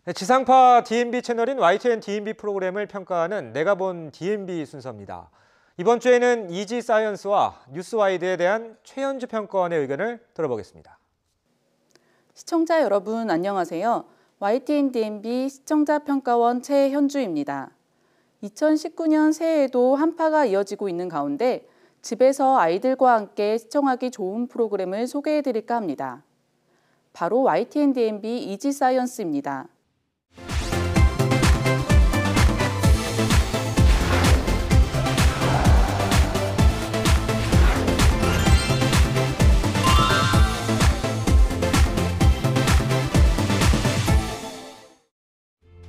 네, 지상파 DMB 채널인 YTN DMB 프로그램을 평가하는 내가 본 DMB 순서입니다. 이번 주에는 이지사이언스와 뉴스와이드에 대한 최현주 평가원의 의견을 들어보겠습니다. 시청자 여러분 안녕하세요. YTN DMB 시청자평가원 최현주입니다. 2019년 새해에도 한파가 이어지고 있는 가운데 집에서 아이들과 함께 시청하기 좋은 프로그램을 소개해드릴까 합니다. 바로 YTN DMB 이지사이언스입니다.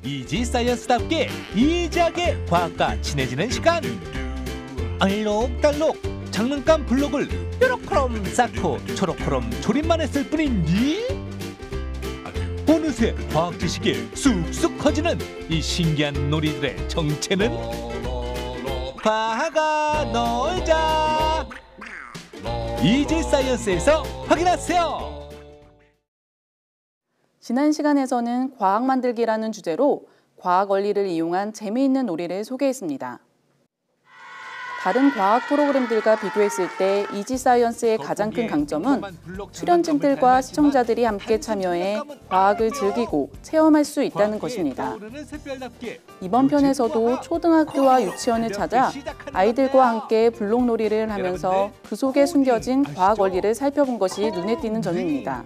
이지사이언스답게 이지하게 과학과 친해지는 시간. 알록달록 장난감 블록을 뾰로크롬 쌓고 초록크롬 조립만 했을 뿐인지 어느새 과학 지식이 쑥쑥 커지는 이 신기한 놀이들의 정체는 과학아 놀자. 이지사이언스에서 확인하세요. 지난 시간에서는 과학 만들기라는 주제로 과학 원리를 이용한 재미있는 놀이를 소개했습니다. 다른 과학 프로그램들과 비교했을 때 이지사이언스의 가장 큰 강점은 출연진들과 시청자들이 함께 참여해 과학을 즐기고 체험할 수 있다는 것입니다. 이번 편에서도 초등학교와 유치원을 찾아 아이들과 함께 블록놀이를 하면서 그 속에 숨겨진 과학 원리를 살펴본 것이 눈에 띄는 점입니다.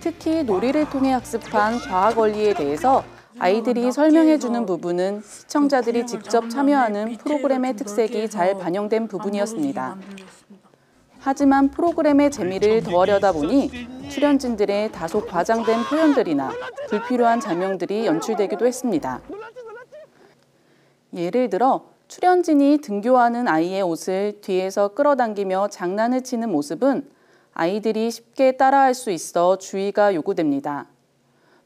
특히 놀이를 통해 학습한 과학 원리에 대해서 아이들이 설명해주는 부분은 시청자들이 직접 참여하는 프로그램의 특색이 잘 반영된 부분이었습니다. 하지만 프로그램의 재미를 더하려다 보니 출연진들의 다소 과장된 표현들이나 불필요한 장면들이 연출되기도 했습니다. 예를 들어 출연진이 등교하는 아이의 옷을 뒤에서 끌어당기며 장난을 치는 모습은 아이들이 쉽게 따라할 수 있어 주의가 요구됩니다.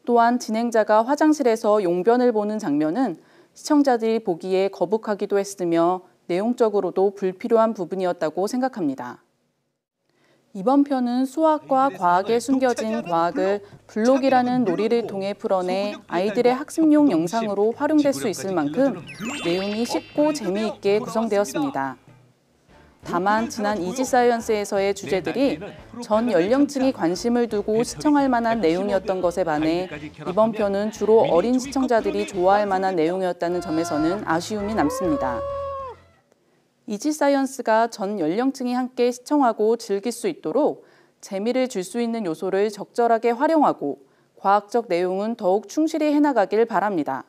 또한 진행자가 화장실에서 용변을 보는 장면은 시청자들이 보기에 거북하기도 했으며 내용적으로도 불필요한 부분이었다고 생각합니다. 이번 편은 수학과 과학에 숨겨진 과학을 블록이라는 놀이를 통해 풀어내 아이들의 학습용 영상으로 활용될 수 있을 만큼 내용이 쉽고 재미있게 구성되었습니다. 다만 지난 이지사이언스에서의 주제들이 전 연령층이 관심을 두고 시청할 만한 내용이었던 것에 반해 이번 편은 주로 어린 시청자들이 좋아할 만한 내용이었다는 점에서는 아쉬움이 남습니다. 이지사이언스가 전 연령층이 함께 시청하고 즐길 수 있도록 재미를 줄 수 있는 요소를 적절하게 활용하고 과학적 내용은 더욱 충실히 해나가길 바랍니다.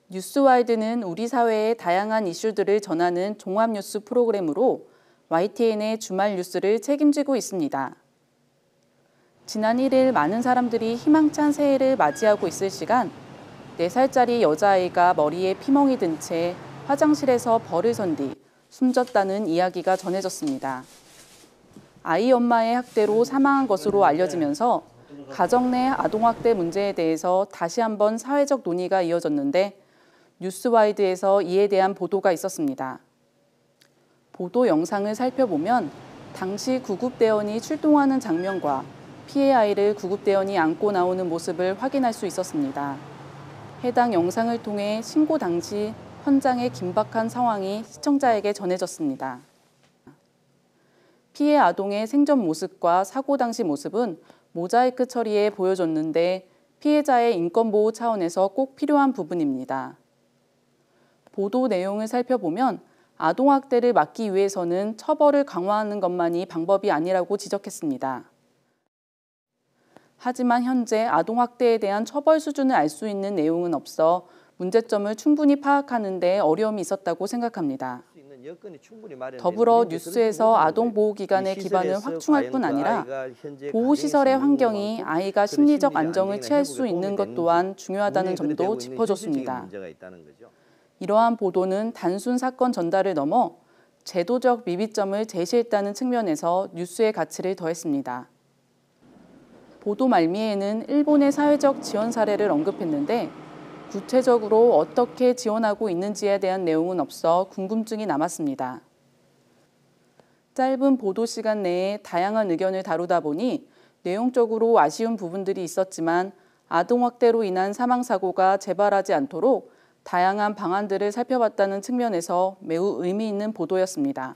뉴스와이드는 우리 사회의 다양한 이슈들을 전하는 종합 뉴스 프로그램으로 YTN의 주말 뉴스를 책임지고 있습니다. 지난 1일 많은 사람들이 희망찬 새해를 맞이하고 있을 시간 4살짜리 여자아이가 머리에 피멍이 든 채 화장실에서 벌을 선 뒤 숨졌다는 이야기가 전해졌습니다. 아이 엄마의 학대로 사망한 것으로 알려지면서 가정 내 아동학대 문제에 대해서 다시 한번 사회적 논의가 이어졌는데 뉴스와이드에서 이에 대한 보도가 있었습니다. 보도 영상을 살펴보면 당시 구급대원이 출동하는 장면과 피해 아이를 구급대원이 안고 나오는 모습을 확인할 수 있었습니다. 해당 영상을 통해 신고 당시 현장의 긴박한 상황이 시청자에게 전해졌습니다. 피해 아동의 생전 모습과 사고 당시 모습은 모자이크 처리해 보여줬는데 피해자의 인권보호 차원에서 꼭 필요한 부분입니다. 보도 내용을 살펴보면 아동학대를 막기 위해서는 처벌을 강화하는 것만이 방법이 아니라고 지적했습니다. 하지만 현재 아동학대에 대한 처벌 수준을 알 수 있는 내용은 없어 문제점을 충분히 파악하는 데 어려움이 있었다고 생각합니다. 더불어 뉴스에서 아동보호기관의 기반을 확충할 뿐 아니라 보호시설의 환경이 아이가 심리적 안정을 취할 수 있는 것 또한 중요하다는 점도 짚어줬습니다. 이러한 보도는 단순 사건 전달을 넘어 제도적 미비점을 제시했다는 측면에서 뉴스의 가치를 더했습니다. 보도 말미에는 일본의 사회적 지원 사례를 언급했는데 구체적으로 어떻게 지원하고 있는지에 대한 내용은 없어 궁금증이 남았습니다. 짧은 보도 시간 내에 다양한 의견을 다루다 보니 내용적으로 아쉬운 부분들이 있었지만 아동학대로 인한 사망사고가 재발하지 않도록 다양한 방안들을 살펴봤다는 측면에서 매우 의미 있는 보도였습니다.